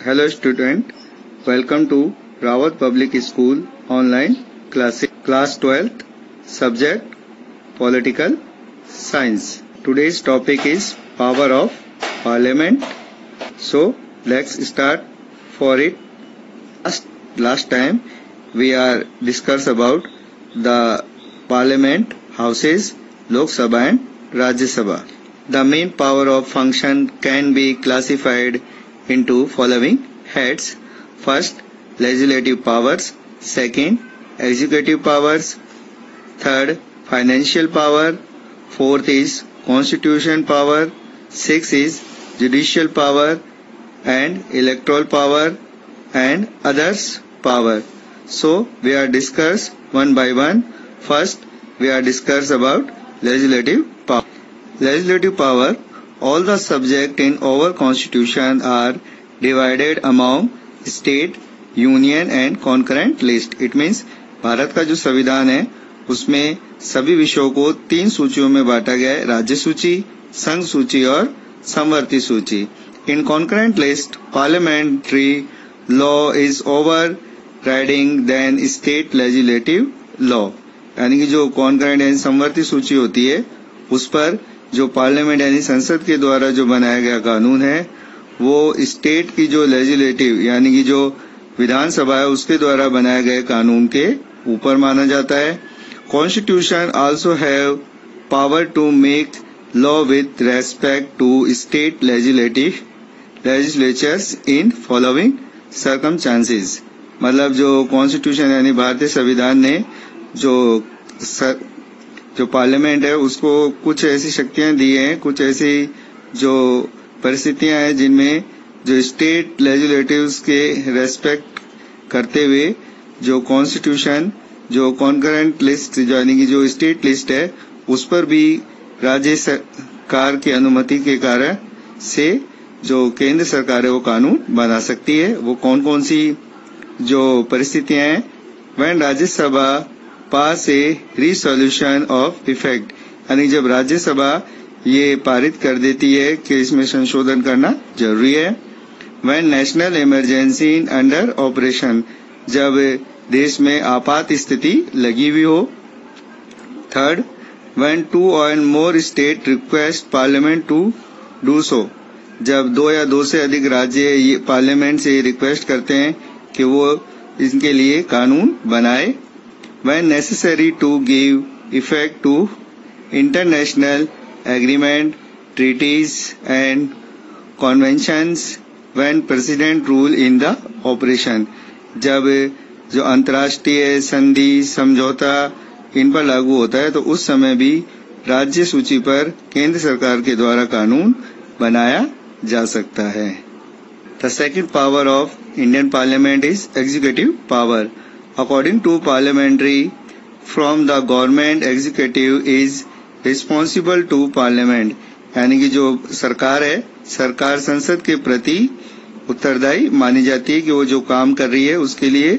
Hello student, welcome to Rawat Public School online class 12th subject Political Science. Today's topic is power of parliament. So let's start for it. Last time we are discussed about the parliament houses Lok Sabha and Rajya Sabha. The main power of function can be classified into following heads. First, legislative powers. Second, executive powers. Third, financial power. Fourth is constitution power. Sixth is judicial power and electoral power and others power. So, we are discuss one by one. First, we are discuss about legislative power. Legislative power. All the subjects in our constitution are divided among state, union and concurrent list. It means Bharat का जो संविधान है उसमें सभी विषयों को 3 सूचियों में बांटा गया है, राज्य सूची, संघ सूची और समवर्ती सूची. In concurrent list, parliamentary law is overriding than state legislative law. यानी कि जो concurrent यानी समवर्ती सूची होती है उस पर जो पार्लियामेंट यानी संसद के द्वारा जो बनाया गया कानून है वो स्टेट की जो लेजिस्लेटिव यानी कि जो विधानसभा है उसके द्वारा बनाए गए कानून के ऊपर माना जाता है. Constitution also have power to make law with respect to state legislatures in following circumstances. मतलब जो कॉन्स्टिट्यूशन यानी भारतीय संविधान ने जो पार्लियामेंट है उसको कुछ ऐसी शक्तियां दी हैं, कुछ ऐसी जो परिस्थितियां हैं जिनमें जो स्टेट लेजिस्लेटिव्स के रेस्पेक्ट करते हुए जो कॉन्स्टिट्यूशन जो कॉन्करेंट लिस्ट यानी कि जो स्टेट लिस्ट है उस पर भी राज्य सरकार की अनुमति के कारण से जो केंद्र सरकार है वो कानून बना सकती है. वो कौन कौन सी जो परिस्थितियां हैं. When Rajya Sabha pass A resolution of effect यानी जब राज्यसभा ये पारित कर देती है कि इसमें संशोधन करना जरूरी है. When national emergency in under operation जब देश में आपात स्थिति लगी हुई हो. Third, when 2 or more state request parliament to do so जब 2 या 2 से अधिक राज्य पार्लियामेंट से रिक्वेस्ट करते हैं कि वो इनके लिए कानून बनाए. When necessary to give effect to international agreement, treaties and conventions when president rule in the operation जब जो अंतर्राष्ट्रीय संधि समझौता इन पर लागू होता है तो उस समय भी राज्य सूची पर केंद्र सरकार के द्वारा कानून बनाया जा सकता है. The second power of Indian Parliament is executive power. According to parliamentary, from the government, executive is responsible to parliament. यानी कि जो सरकार है, सरकार संसद के प्रति उत्तरदायी मानी जाती है कि वो जो काम कर रही है उसके लिए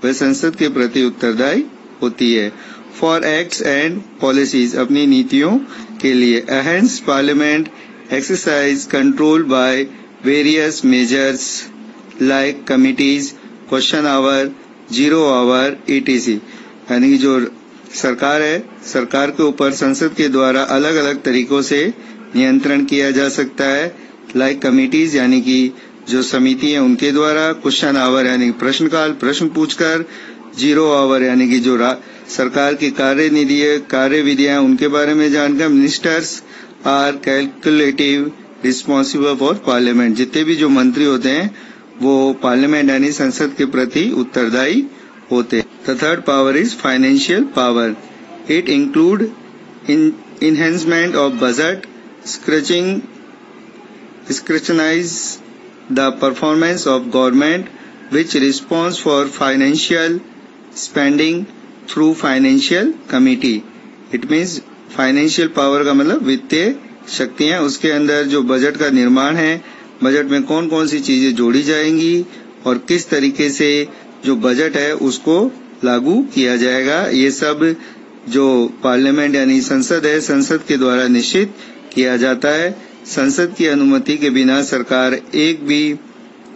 वह संसद के प्रति उत्तरदायी होती है. For acts and policies, अपनी नीतियों के लिए. Hence, parliament exercise control by various measures like committees, question hour, 0 hour ETC. यानी कि जो सरकार है सरकार के ऊपर संसद के द्वारा अलग अलग तरीकों से नियंत्रण किया जा सकता है. लाइक कमिटीज यानी कि जो समिति है उनके द्वारा. क्वेश्चन आवर यानी प्रश्नकाल प्रश्न पूछकर. 0 आवर यानी कि जो सरकार की कार्यविधियां उनके बारे में जानकर. Ministers are collective responsible for parliament. जितने भी जो मंत्री होते हैं वो पार्लियामेंट यानी संसद के प्रति उत्तरदायी होते. The third power is financial power. It include enhancement of budget, scrutinise the performance of government which response for financial spending through financial committee. It means financial power का मतलब वित्तीय शक्तियां. उसके अंदर जो बजट का निर्माण है, बजट में कौन कौन सी चीजें जोड़ी जाएंगी और किस तरीके से जो बजट है उसको लागू किया जाएगा, ये सब जो पार्लियामेंट यानी संसद है संसद के द्वारा निश्चित किया जाता है. संसद की अनुमति के बिना सरकार एक भी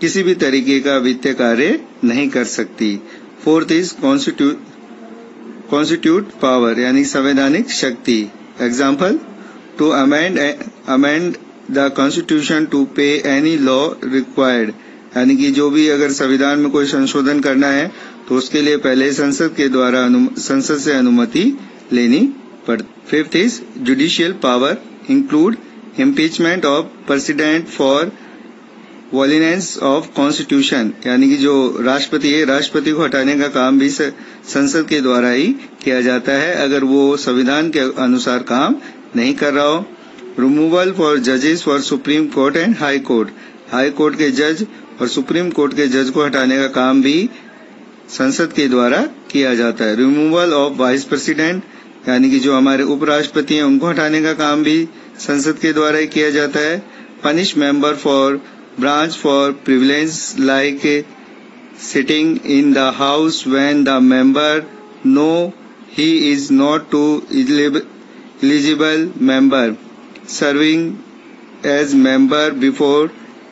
किसी भी तरीके का वित्तीय कार्य नहीं कर सकती। फोर्थ इज कॉन्स्टिट्यूट पावर यानी संवैधानिक शक्ति। Example, to amend the constitution to pay any law required, यानी कि जो भी अगर संविधान में कोई संशोधन करना है तो उसके लिए पहले संसद से अनुमति लेनी पड़ती। Fifth is judicial power include impeachment of president for वॉलिनेंस ऑफ कॉन्स्टिट्यूशन, यानी कि जो राष्ट्रपति है, राष्ट्रपति को हटाने का काम भी संसद के द्वारा ही किया जाता है अगर वो संविधान के अनुसार काम नहीं कर रहा हो। रिमूवल फॉर जजेस for supreme court and high court, high court के जज और सुप्रीम कोर्ट के जज को हटाने का काम भी संसद के द्वारा किया जाता है। रिमूवल ऑफ वाइस प्रेसिडेंट, यानी कि जो हमारे उपराष्ट्रपति हैं उनको हटाने का काम भी संसद के द्वारा ही किया जाता है। Punish member for branch for privilege like sitting in the house when the member know he is not to eligible member, serving as member before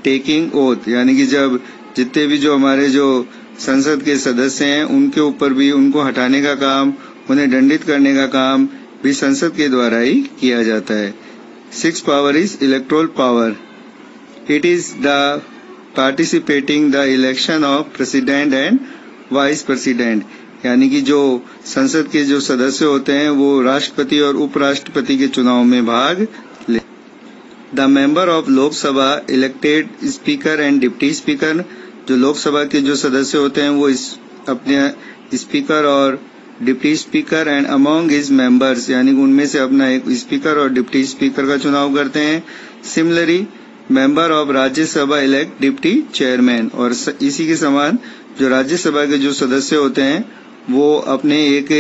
taking oath, यानी कि जब जितने भी जो हमारे जो संसद के सदस्य हैं उनके ऊपर भी उनको हटाने का काम, उन्हें दंडित करने का काम भी संसद के द्वारा ही किया जाता है। Six power is electoral power. It is the participating the election of president and vice president, यानी कि जो संसद के जो सदस्य होते हैं वो राष्ट्रपति और उपराष्ट्रपति के चुनाव में भाग ले। The member of Lok Sabha elected speaker and deputy speaker, जो लोकसभा के जो सदस्य होते हैं वो अपने स्पीकर और deputy speaker and among his members, यानी कि उनमें से अपना एक स्पीकर और डिप्टी स्पीकर का चुनाव करते हैं। Similarly member of Rajya Sabha elect deputy chairman, और इसी के समान जो राज्यसभा के जो सदस्य होते हैं वो अपने एक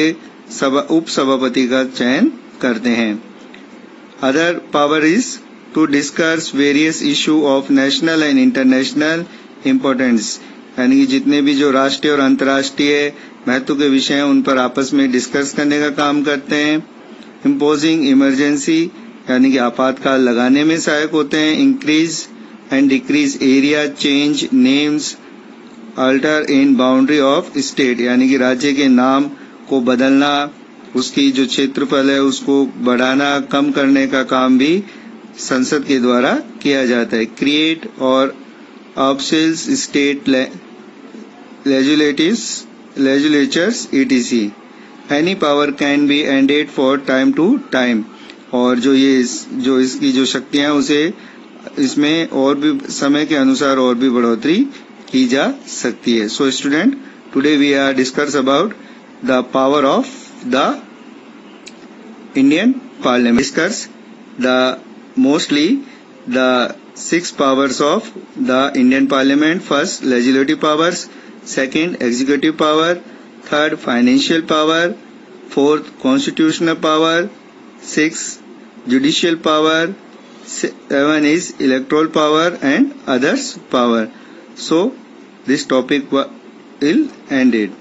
उप सभापति का चयन करते हैं। Other power is to discuss various issue of national and international importance, यानी कि जितने भी जो राष्ट्रीय और अंतर्राष्ट्रीय महत्व के विषय हैं उन पर आपस में डिस्कस करने का काम करते हैं। इम्पोजिंग इमरजेंसी, यानी कि आपातकाल लगाने में सहायक होते हैं। Increase and decrease area change names alter in boundary of state, यानी कि राज्य के नाम को बदलना, उसकी जो क्षेत्रफल है उसको बढ़ाना कम करने का काम भी संसद के द्वारा किया जाता है। क्रिएट और abolish state legislatures etc. Any power can be ended for time to time, और जो इसकी जो शक्तियां उसे इसमें और भी समय के अनुसार और भी बढ़ोतरी की जा सकती है। So student, today we are discuss about the power of the Indian parliament. Discuss the mostly the 6 powers of the Indian Parliament. First, legislative powers. Second, executive power. Third, financial power. Fourth, constitutional power. 6, judicial power. 7 is electoral power and others power. So, this topic will end it.